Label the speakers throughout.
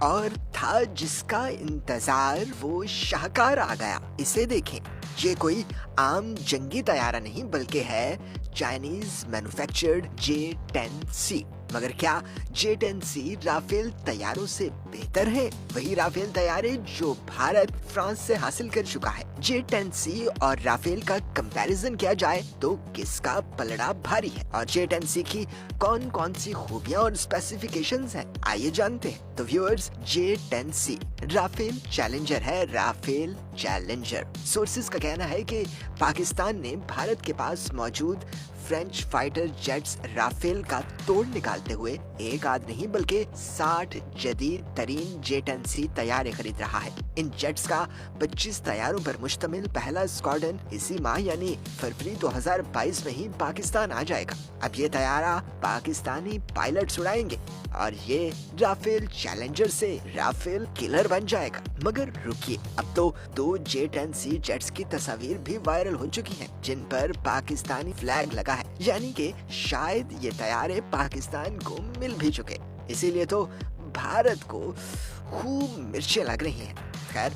Speaker 1: और था जिसका इंतजार वो शाहकार आ गया। इसे देखें, ये कोई आम जंगी तैयारा नहीं बल्कि है चाइनीज मैन्युफैक्चर्ड J-10C। मगर क्या J-10C राफेल तैयारों से बेहतर है? वही राफेल तैयारे जो भारत फ्रांस से हासिल कर चुका है। J-10C और राफेल का कंपैरिजन किया जाए तो किसका पलड़ा भारी है और J-10C की कौन कौन सी खूबियां और स्पेसिफिकेशंस हैं, आइए जानते हैं। तो व्यूअर्स, J-10C राफेल चैलेंजर है, राफेल चैलेंजर। सोर्सेज का कहना है कि पाकिस्तान ने भारत के पास मौजूद फ्रेंच फाइटर जेट्स राफेल का तोड़ निकालते हुए एक आध नहीं बल्कि 60 जदीद तरीन J-10C तैयारे खरीद रहा है। इन जेट्स का 25 तैयारों पर मुश्तमिल पहला स्क्वाड्रन इसी माह यानी फरवरी 2022 में ही पाकिस्तान आ जाएगा। अब ये तैयारा पाकिस्तानी पायलट्स उड़ाएंगे और ये राफेल चैलेंजर से राफेल किलर बन जाएगा। मगर रुकिए, अब तो 2 J-10C जेट्स की तस्वीर भी वायरल हो चुकी हैं, जिन पर पाकिस्तानी फ्लैग लगा है, यानी कि शायद ये तैयारे पाकिस्तान को मिल भी चुके। इसीलिए तो भारत को खूब मिर्चें लग रही हैं। खैर,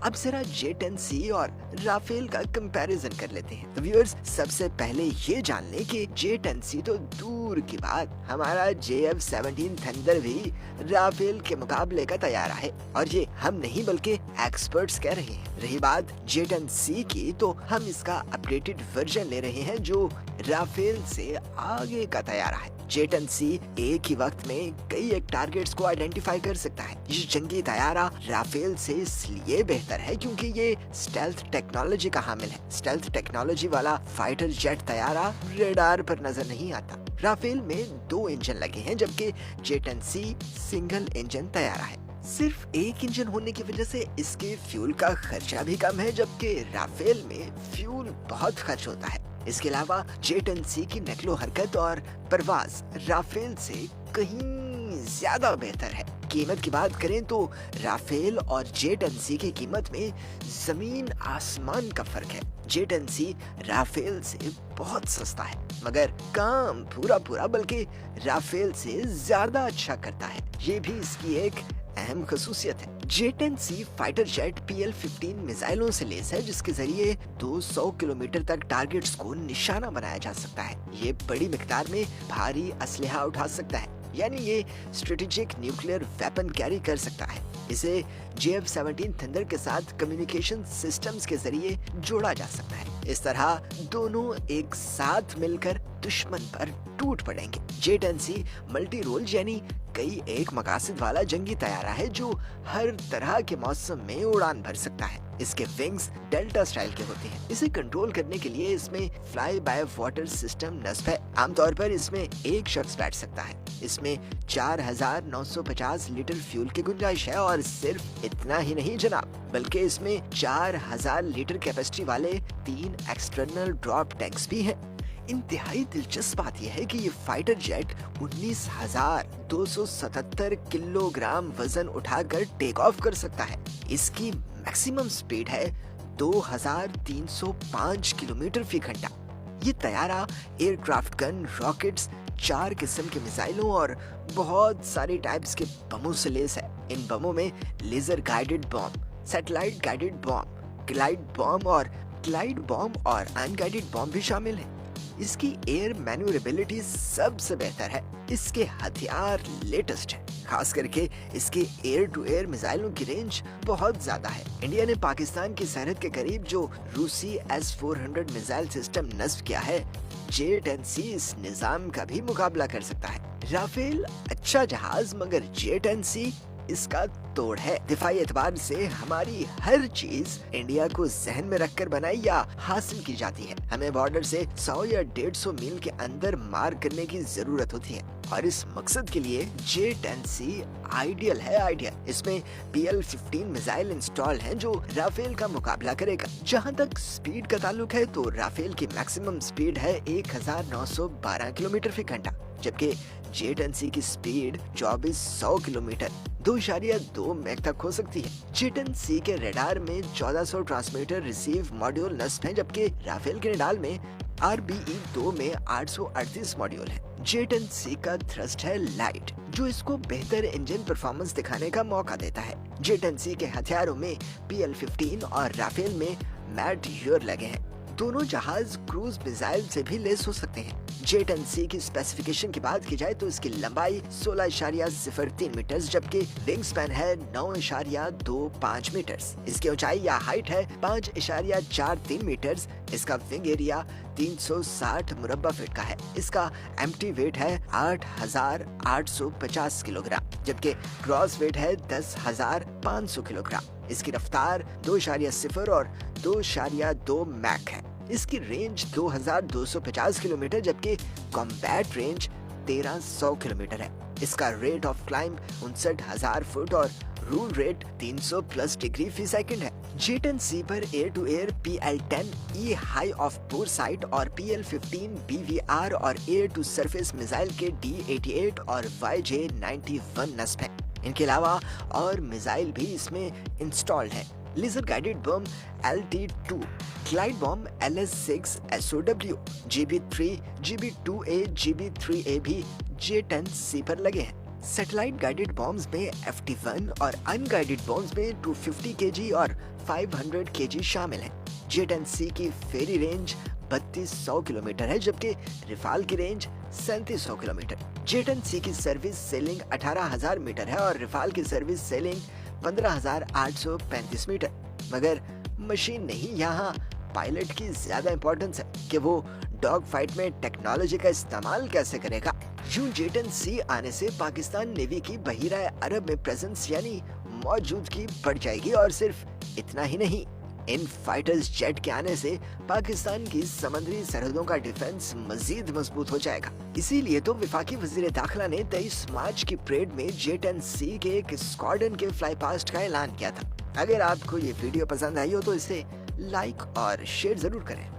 Speaker 1: अब जरा J-10C और राफेल का कंपैरिजन कर लेते हैं। तो व्यूअर्स, सबसे पहले ये जान लें कि J-10C तो दूर की बात, हमारा JF-17 थंडर भी राफेल के मुकाबले का तैयारा है और ये हम नहीं बल्कि एक्सपर्ट्स कह रहे हैं। रही बात J-10C की, तो हम इसका अपडेटेड वर्जन ले रहे हैं जो राफेल से आगे का तैयारा है। J-10C एक ही वक्त में कई एक टारगेट्स को आइडेंटिफाई कर सकता है। ये जंगी तैयारा राफेल से इसलिए बेहतर है क्योंकि ये स्टेल्थ टेक्नोलॉजी का हामिल है। स्टेल्थ टेक्नोलॉजी वाला फाइटर जेट तैयारा रेडार पर नजर नहीं आता। राफेल में 2 इंजन लगे हैं जबकि J-10C सिंगल इंजन तैयारा है। सिर्फ एक इंजन होने की वजह से इसके फ्यूल का खर्चा भी कम है, जबकि राफेल में फ्यूल बहुत खर्च होता है। इसके अलावा J-10C की नकलो हरकत और परवाज राफेल से कहीं ज्यादा बेहतर है। कीमत की बात करें तो राफेल और J-10C की कीमत में जमीन आसमान का फर्क है। J-10C राफेल से बहुत सस्ता है मगर काम पूरा बल्कि राफेल से ज्यादा अच्छा करता है। ये भी इसकी एक अहम खसूसियत है। J-10C फाइटर जेट PL-15 मिसाइलों से लैस है जिसके जरिए 200 किलोमीटर तक टारगेट्स को निशाना बनाया जा सकता है। ये बड़ी मिकदार में भारी असलहा उठा सकता है, यानी ये स्ट्रेटेजिक न्यूक्लियर वेपन कैरी कर सकता है। इसे JF-17 थंडर के साथ कम्युनिकेशन सिस्टम्स के जरिए जोड़ा जा सकता है। इस तरह दोनों एक साथ मिलकर दुश्मन पर टूट पड़ेंगे। J-10C मल्टी रोल यानी कई एक मकासद वाला जंगी तैयारा है जो हर तरह के मौसम में उड़ान भर सकता है। इसके विंग्स डेल्टा स्टाइल के होते हैं। इसे कंट्रोल करने के लिए इसमें फ्लाई बाय वाटर सिस्टम नस्ब है। आमतौर पर इसमें एक शख्स बैठ सकता है। इसमें 4950 लीटर फ्यूल की गुंजाइश है और सिर्फ इतना ही नहीं जनाब, बल्कि इसमें 4000 लीटर कैपेसिटी वाले 3 एक्सटर्नल ड्रॉप टैंक्स भी हैं। इंतहाई दिलचस्प बात यह है कि ये फाइटर जेट 19,277 किलोग्राम वजन उठाकर टेक ऑफ कर सकता है। इसकी मैक्सिमम स्पीड है 2305 किलोमीटर फी घंटा। ये तैयारा एयरक्राफ्ट गन, रॉकेट्स, 4 किस्म के मिसाइलों और बहुत सारे टाइप्स के बमों से लैस है। इन बमों में laser guided bomb, satellite guided bomb, glide bomb और अनगाइडेड बॉम्ब भी शामिल है। इसकी एयर मैन्यूरेबिलिटी सबसे बेहतर है। इसके हथियार लेटेस्ट है, खास करके इसके एयर टू एयर मिसाइलों की रेंज बहुत ज्यादा है। इंडिया ने पाकिस्तान की सरहद के करीब जो रूसी S-400 मिसाइल सिस्टम नस्ब किया है, J-10C इस निजाम का भी मुकाबला कर सकता है। राफेल अच्छा जहाज मगर J-10C इसका तोड़ है। दिफाई एतबार से हमारी हर चीज इंडिया को जहन में रखकर बनाई या हासिल की जाती है। हमें बॉर्डर से 100 या 150 मील के अंदर मार करने की जरूरत होती है और इस मकसद के लिए J-10C आइडियल है। इसमें PL-15 मिसाइल इंस्टॉल हैं जो राफेल का मुकाबला करेगा। जहां तक स्पीड का ताल्लुक है तो राफेल की मैक्सिमम स्पीड है 1912 किलोमीटर फी घंटा, जबकि J-10C की स्पीड 2400 किलोमीटर 2.2 मैक तक हो सकती है। J-10C के रडार में 1400 ट्रांसमीटर रिसीव मॉड्यूल नस्ब है, जबकि राफेल के रडार में RBE-2 में 838 मॉड्यूल है। J10C का थ्रस्ट है लाइट, जो इसको बेहतर इंजन परफॉर्मेंस दिखाने का मौका देता है। J10C के हथियारों में PL-15 और राफेल में मैट यूर लगे हैं। दोनों जहाज क्रूज मिसाइल से भी लेस हो सकते हैं। J10C की स्पेसिफिकेशन की बात की जाए तो इसकी लंबाई 16.03 मीटर जबकि विंग स्पैन है 9.25 मीटर। इसकी ऊंचाई या हाइट है 5.43 मीटर। इसका विंग एरिया 360 मुरब्बा फीट का है। इसका एम्प्टी वेट है 8,850 किलोग्राम जबकि ग्रॉस वेट है 10,500 किलोग्राम। इसकी रफ्तार 2.0 और 2.2 मैक है। इसकी रेंज 2,250 किलोमीटर जबकि कॉम्बैट रेंज 1,300 किलोमीटर है। इसका रेट ऑफ क्लाइंब 59,000 फुट और रूल रेट 300 प्लस डिग्री फी सेकंड है। J10C पर air to air PL-10E high off bore sight और PL-15 BVR और एयर टू सरफेस मिसाइल के D-88 और YJ-91 नस्ब है। इनके अलावा और मिसाइल भी इसमें इंस्टॉल्ड है। Laser guided bomb LT-2, glide bomb LS-6 SOW, GB-3, GB-2A, GB-3A भी J10C पर लगे हैं। सैटेलाइट गाइडेड बॉम्ब्स में FT-1 और अनगाइडेड बॉम्ब्स में 250 kg और 500 kg शामिल हैं। J10C की फेरी रेंज 3200 किलोमीटर है जबकि रिफाल की रेंज 3700 किलोमीटर। J10C की सर्विस सेलिंग 18,000 मीटर है और रिफाल की सर्विस सेलिंग 15,835 मीटर। मगर मशीन नहीं, यहाँ पायलट की ज्यादा इंपॉर्टेंस है कि वो डॉग फाइट में टेक्नोलॉजी का इस्तेमाल कैसे करेगा। यूं J10C आने से पाकिस्तान नेवी की बहीरा अरब में प्रेजेंस यानी मौजूदगी बढ़ जाएगी और सिर्फ इतना ही नहीं, इन फाइटर्स जेट के आने से पाकिस्तान की समुद्री सरहदों का डिफेंस मजीद मजबूत हो जाएगा। इसीलिए तो वफाकी वजीर दाखिला ने 23 मार्च की परेड में J10C के एक स्क्वाड्रन के फ्लाई पास्ट का ऐलान किया था। अगर आपको ये वीडियो पसंद आई हो तो इसे लाइक और शेयर जरूर करें।